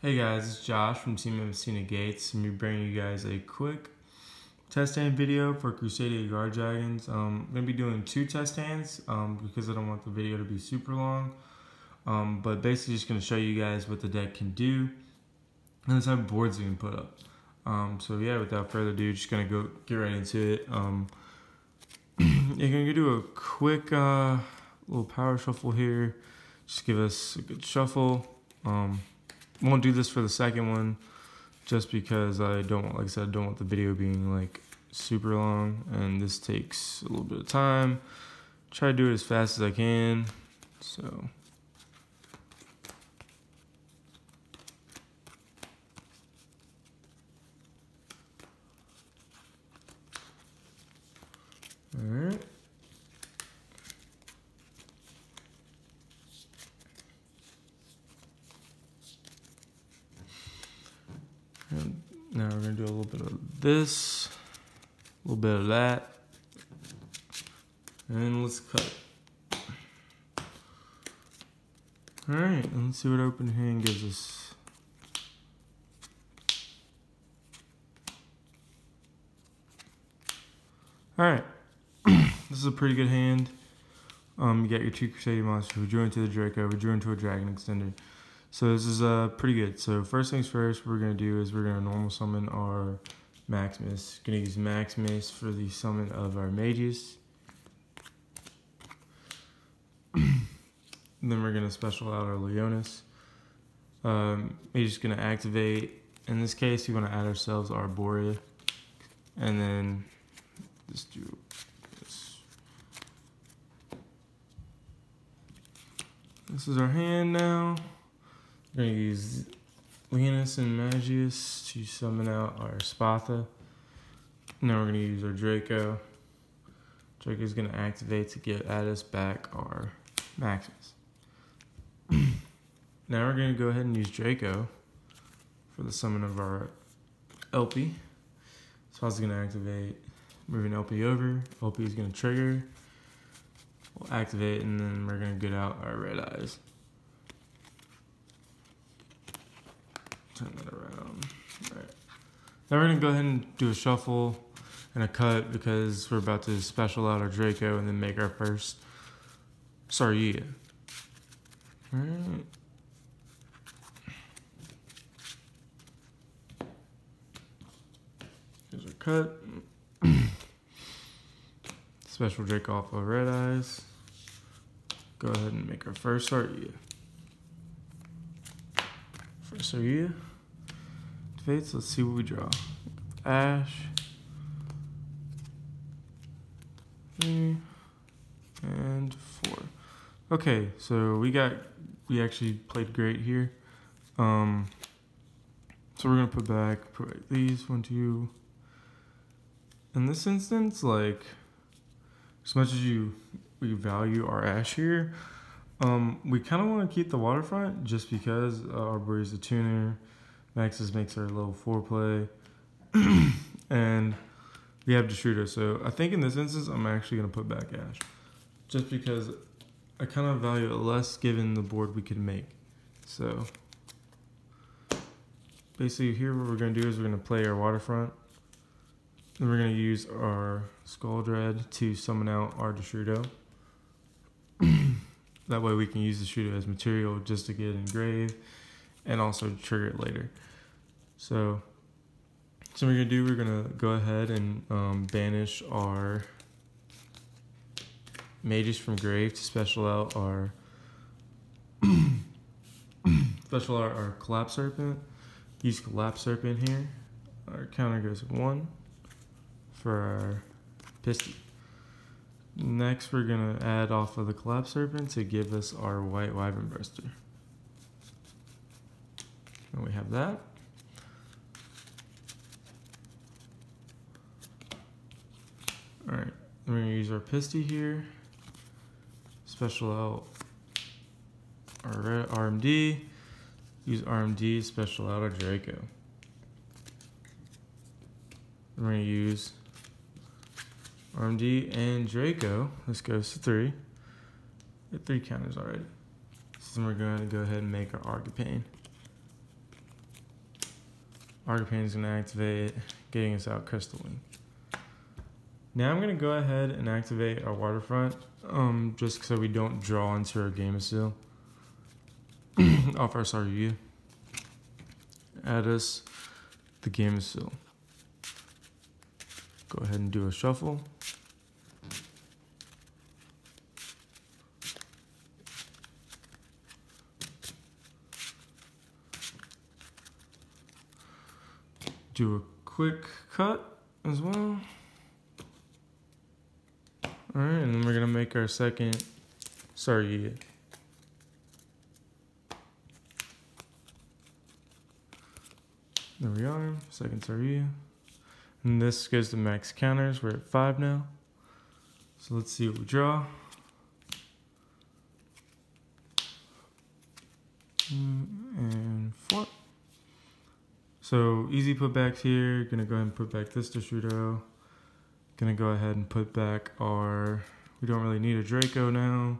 Hey guys, it's Josh from Team Negates, and we're bringing you guys a quick test hand video for Crusadia Guardragons. I'm going to be doing 2 test hands because I don't want the video to be super long. But basically just going to show you guys what the deck can do and the type of boards you can put up. So yeah, without further ado, just going to go get right into it. You're going to do a quick little power shuffle here. Just give us a good shuffle. Won't do this for the second one just because I don't, like I said, I don't want the video being like super long, and this takes a little bit of time. Try to do it as fast as I can. So all right. And now we're going to do a little bit of this, a little bit of that, and let's cut. Alright, let's see what open hand gives us. Alright, this is a pretty good hand. You got your 2 Crusadia monsters. We drew into the Draco, we drew into a Dragon Extender. So this is pretty good. So first things first, what we're going to do is we're going to normal summon our Maximus. Going to use Maximus for the summon of our mages. And then we're going to special out our Leonis. We're just going to activate. In this case, we want to add ourselves our Borea. And then just do this. This is our hand now. We're going to use Leonis and Magius to summon out our Spatha. Now we're going to use our Draco. Draco's going to activate to add us back our Maximus. Now we're going to go ahead and use Draco for the summon of our LP. Spatha's going to activate, moving LP over. LP is going to trigger. We'll activate, and then we're going to get out our Red Eyes. Turn that around. All right. Now we're going to go ahead and do a shuffle and a cut because we're about to special out our Draco and then make our first Saria. All right. Here's our cut. Special Draco off of Red Eyes. Go ahead and make our first Saria. First Saria. Fates, let's see what we draw. Ash. 3 and 4. Okay, so we actually played great here. So we're gonna put back these 1, 2. In this instance, like as much as we value our Ash here, we kind of want to keep the waterfront just because our Borea's the tuner. Maxis makes our little foreplay, and we have Deshudo. So I think in this instance, I'm actually going to put back Ash, just because I kind of value it less given the board we can make. So basically here what we're going to do is we're going to play our waterfront. Then we're going to use our Skull Dread to summon out our Deshudo. That way we can use Deshudo as material just to get engraved and also trigger it later. So what we're going to do, we're going to go ahead and banish our Mages from grave to special out our our Collapse Serpent. Use Collapse Serpent here. Our counter goes 1 for our Pisty. Next, we're going to add off of the Collapse Serpent to give us our White Wyvern Breaster. And we have that. Alright, we're going to use our Pisty here. Special out our red RMD. Use RMD, special out our Draco. We're going to use RMD and Draco. This goes to 3. Get 3 counters already. So we're going to go ahead and make our Argapane. Arcane is going to activate, getting us out Crystal Wing. Now I'm going to go ahead and activate our Waterfront, just so we don't draw into our Game of Seal off our Saruya. Add us the Game of Seal. Go ahead and do a shuffle. Do a quick cut as well. Alright, and then we're gonna make our second Saruya. There we are, second Saruya. And this goes to max counters. We're at 5 now. So let's see what we draw. And 4. So easy putbacks here. Gonna go ahead and put back this Deshudo. Gonna go ahead and put back our, we don't really need a Draco now.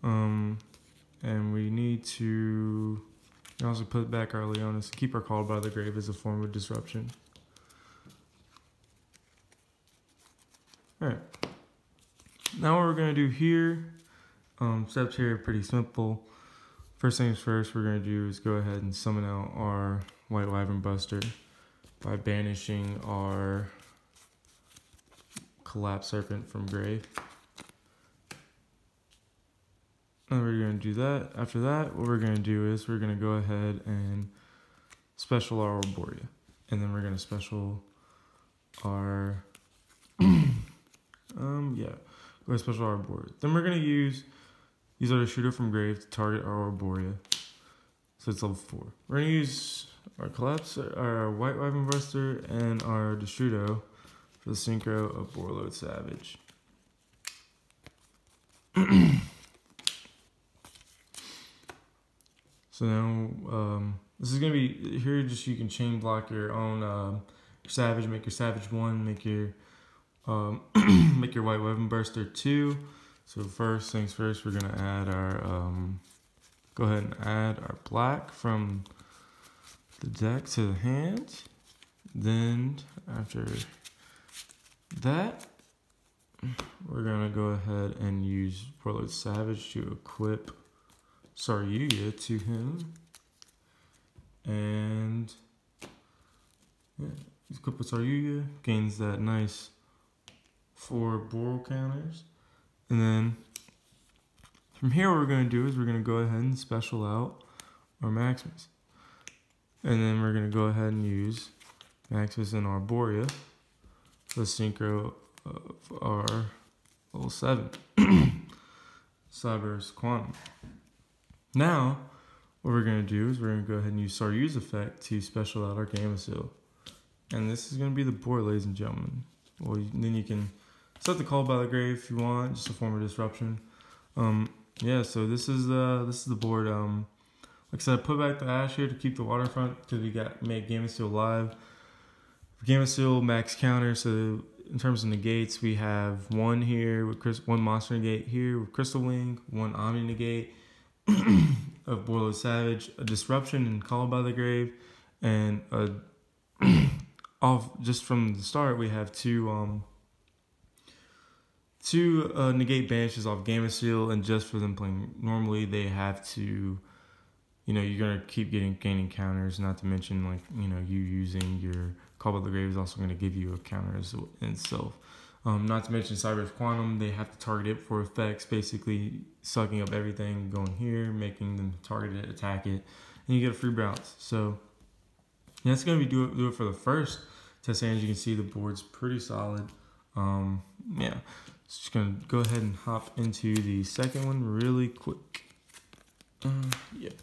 And we need to also put back our Leonis to keep our Called by the Grave as a form of disruption. Alright. Now what we're gonna do here, steps here are pretty simple. First things first, we're gonna do is go ahead and summon out our White Wyvern Buster by banishing our Collapse Serpent from grave. And we're going to do that. After that, what we're going to do is we're going to go ahead and special our Arborea. And then we're going to special our go ahead special our Arborea. Then we're going to use our Shooter from grave to target our Arborea. So it's level 4. We're going to use our Collapse, our White Wyvern Buster, and our Deshudo for the synchro of Borload Savage. So now, this is gonna be here. Just you can chain block your own Savage. Make your Savage 1. Make your make your White Wyvern Buster 2. So first things first, we're gonna add our go ahead and add our black from the deck to the hand. Then after that, we're gonna go ahead and use Borload Savage to equip Saruya to him. And yeah, he's equipped with Saruya, gains that nice 4 Boral counters. And then from here, what we're gonna do is we're gonna go ahead and special out our Maximus. And then we're gonna go ahead and use Maximus and Arborea, the synchro of our level 7 Cyber's Quantum. Now, what we're going to do is we're going to go ahead and use Saryu's effect to special out our Game of Seal. And this is going to be the board, ladies and gentlemen. Well, then you can set the Call by the Grave if you want, just a form of disruption. Yeah, so this is the board. Like I said, I put back the Ash here to keep the Waterfront because we got make Game of Seal live. Game of Seal max counter, so in terms of negates, we have 1 here with one monster negate here with Crystal Wing, 1 Omni negate of Borload Savage, a disruption and Call by the Grave, and off just from the start we have two negate banishes off Game of Seal, and just for them playing normally they have to, you know, you're gonna keep gaining counters. Not to mention, like, you know, you using your Call by the Grave is also going to give you a counter in itself. Not to mention Cyber's Quantum, they have to target it for effects, basically sucking up everything, going here, making them target it, attack it, and you get a free bounce. So yeah, that's going to be do it for the first test. As you can see, the board's pretty solid. Yeah, just going to go ahead and hop into the second one really quick. Yep.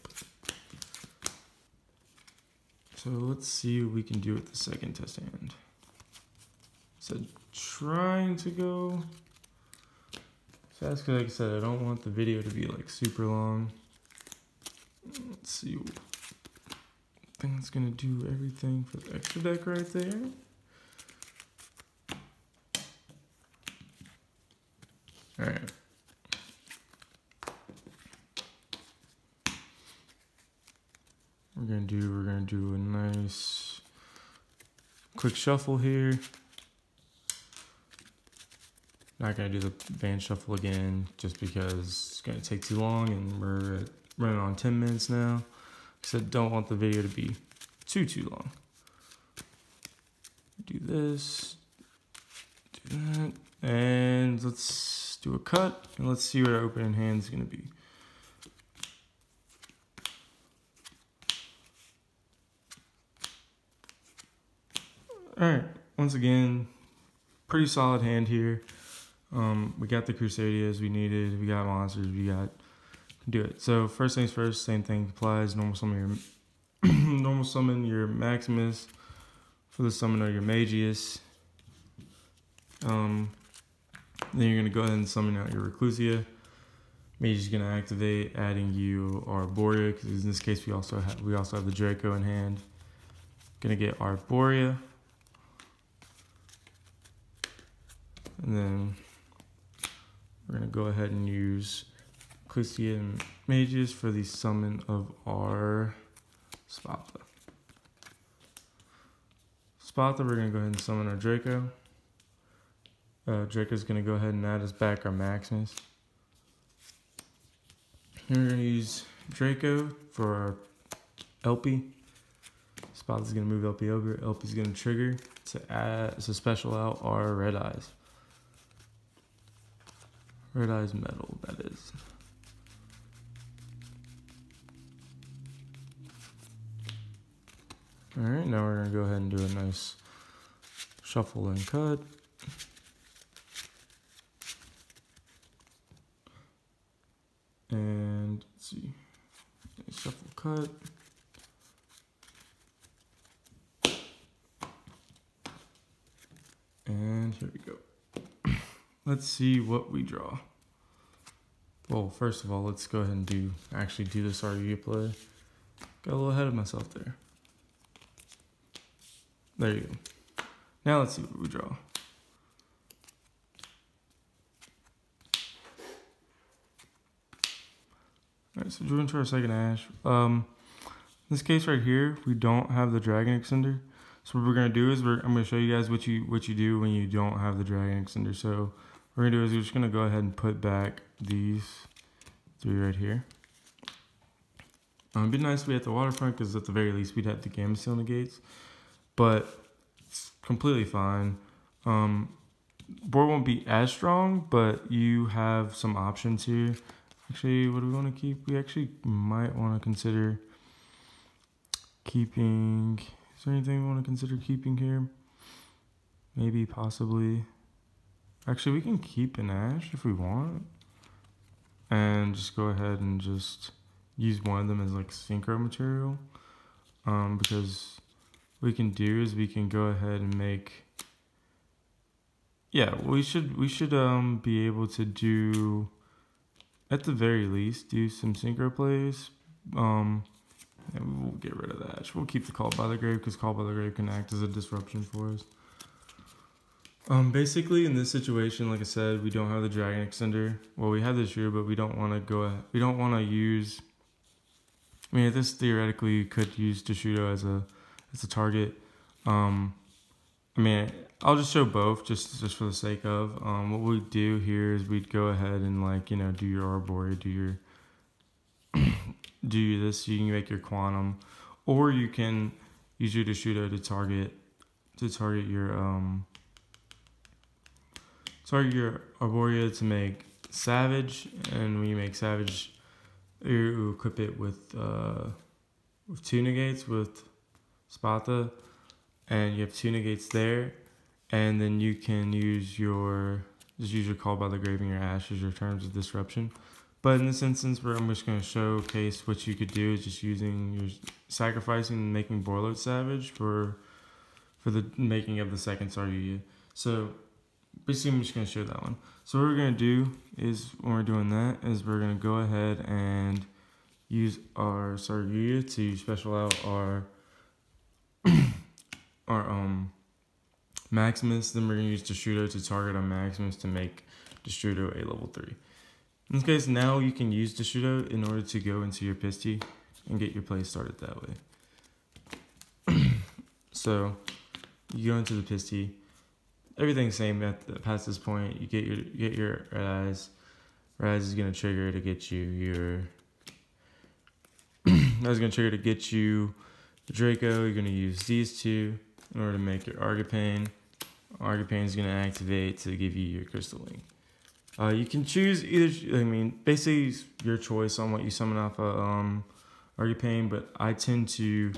So let's see what we can do with the second test hand. So trying to go fast because, like I said, I don't want the video to be like super long. Let's see. I think it's gonna do everything for the extra deck right there. All right. We're gonna do a nice quick shuffle here. Not gonna do the band shuffle again just because it's gonna take too long and we're running on 10 minutes now. Because I don't want the video to be too long. Do this, do that, and let's do a cut and let's see what our opening hand is gonna be. All right, once again, pretty solid hand here. We got the Crusadias we needed, we got monsters, we got, do it. So first things first, same thing applies. Normal summon your Maximus for the summon of your Magius. Then you're gonna go ahead and summon out your Reclusia. Mage is gonna activate, adding you Arborea, because in this case we also have the Draco in hand. Gonna get Arborea. And then we're going to go ahead and use Crusadia and Mages for the summon of our Sparta. Sparta, we're going to go ahead and summon our Draco. Draco's going to go ahead and add us back our Maximus. And we're going to use Draco for our LP. Sparta's going to move LP over. LP's going to trigger to special out our Red Eyes. Red Eyes Metal, that is. Alright, now we're going to go ahead and do a nice shuffle and cut. And let's see. Shuffle cut. And here we go. Let's see what we draw. Well, first of all, let's go ahead and actually do this RU play. Got a little ahead of myself there. There you go. Now let's see what we draw. Alright, so drew into our second Ash. In this case right here, we don't have the Dragon Extender. So what we're gonna do is I'm gonna show you guys what you do when you don't have the Dragon Extender. So what we're gonna do is we're just gonna go ahead and put back these three right here. It'd be nice if we had the waterfront, because at the very least we'd have the Gamma Seal Negates, but it's completely fine. Board won't be as strong, but you have some options here. Actually, what do we want to keep? We actually might want to consider keeping. Is there anything we want to consider keeping here? Maybe, possibly. Actually, we can keep an Ash if we want, and just go ahead and just use one of them as like synchro material. Because what we can do is we can go ahead and make. Yeah, we should be able to do, at the very least, do some synchro plays. And we'll get rid of that. We'll keep the Call by the Grave, because Call by the Grave can act as a disruption for us. Basically, in this situation, like I said, we don't have the Dragon Extender. Well, we have this here, but we don't want to use. I mean, this theoretically could use Deshudo as a target. I mean, I'll just show both just for the sake of. What we do here is we'd go ahead and, like, you know, do your Arborea, do your do this. You can make your Quantum, or you can use your Deshudo to target your Arborea to make Savage, and when you make Savage, you equip it with 2 negates with Sparta, and you have 2 negates there, and then you can use your Call by the Grave and your Ash as your terms of disruption. But in this instance, I'm just going to showcase what you could do is just using your sacrificing and making Borload Savage for the making of the second Saryuya. So basically, I'm just going to show that one. So what we're going to do is, when we're doing that, is we're going to go ahead and use our Saryuya to special out our Maximus. Then we're going to use Deshudo to target our Maximus to make Deshudo a level 3. In this case, now you can use Deshudo in order to go into your Pisty and get your play started that way. So you go into the Pisty. Everything's same past this point. You get your Red Eyes. Red Eyes is gonna trigger to get you your. That's gonna trigger to get you the Draco. You're gonna use these two in order to make your Argipane. Argipane is gonna activate to give you your Crystal Link. You can choose either. I mean, basically your choice on what you summon off of Argipane, but I tend to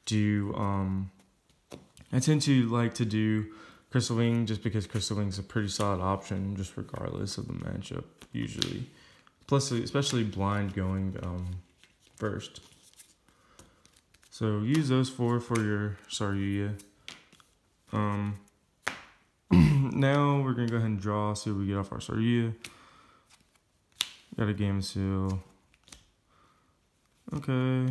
do. I tend to like to do Crystal Wing just because Crystal Wing is a pretty solid option, just regardless of the matchup usually. Plus, especially blind going first. So use those four for your Saruya. Now we're gonna go ahead and draw. See what we get off our Saruya. Got a Game Seal. Okay.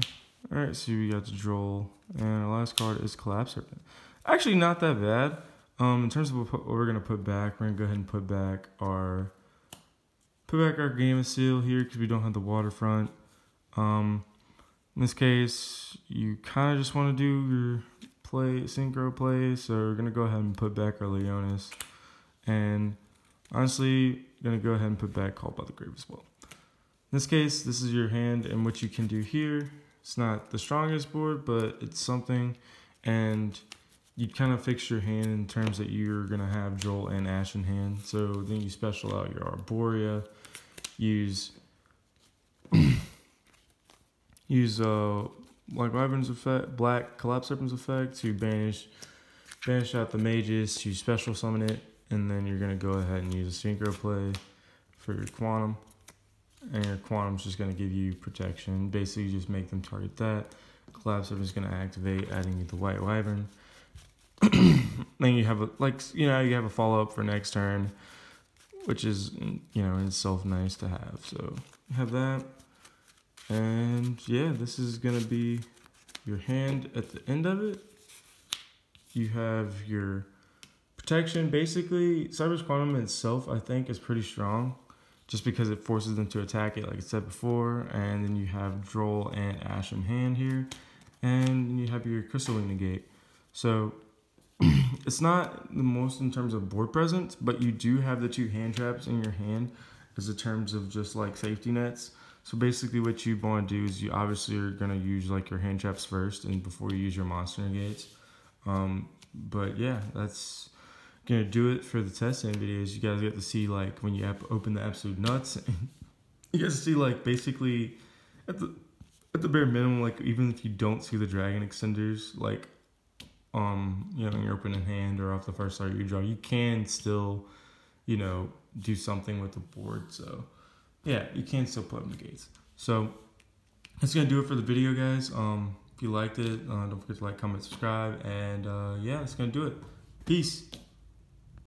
All right. So we got the Droll, and our last card is Collapse Serpent. Actually, not that bad. In terms of what we're gonna put back, we're gonna go ahead and put back our Game Seal here because we don't have the Waterfront. In this case, you kind of just want to do your synchro play, so we're gonna go ahead and put back our Leonis, and honestly, gonna go ahead and put back Called by the Grave as well. In this case, this is your hand, and what you can do here. It's not the strongest board, but it's something, and you kind of fix your hand in terms that you're gonna have Joel and Ash in hand. So then you special out your Arborea, use Black Wyvern's effect, Black Collapse Serpent's effect to banish out the mages, to special summon it, and then you're gonna go ahead and use a synchro play for your Quantum, and your Quantum's just gonna give you protection. Basically, you just make them target that. Collapse Serpent's gonna activate, adding you the White Wyvern. Then you have you have a follow up for next turn, which is in itself nice to have. So you have that, and yeah, this is gonna be your hand at the end of it. You have your protection. Basically, Cyber's Quantum itself, I think, is pretty strong, just because it forces them to attack it, like I said before. And then you have Droll and Ash in hand here, and you have your Crystal Wing Negate. So it's not the most in terms of board presence, but you do have the two hand traps in your hand as in terms of just like safety nets. So basically what you want to do is you obviously are going to use like your hand traps first and before you use your monster negates. But yeah, that's going to do it for the testing videos. You guys get to see like when you open the absolute nuts. You guys see like basically at the bare minimum, like even if you don't see the dragon extenders, like in your opening hand or off the first card you draw, you can still, do something with the board. So yeah, you can still put up negates. So that's gonna do it for the video, guys. If you liked it, don't forget to like, comment, subscribe, and yeah, that's gonna do it. Peace.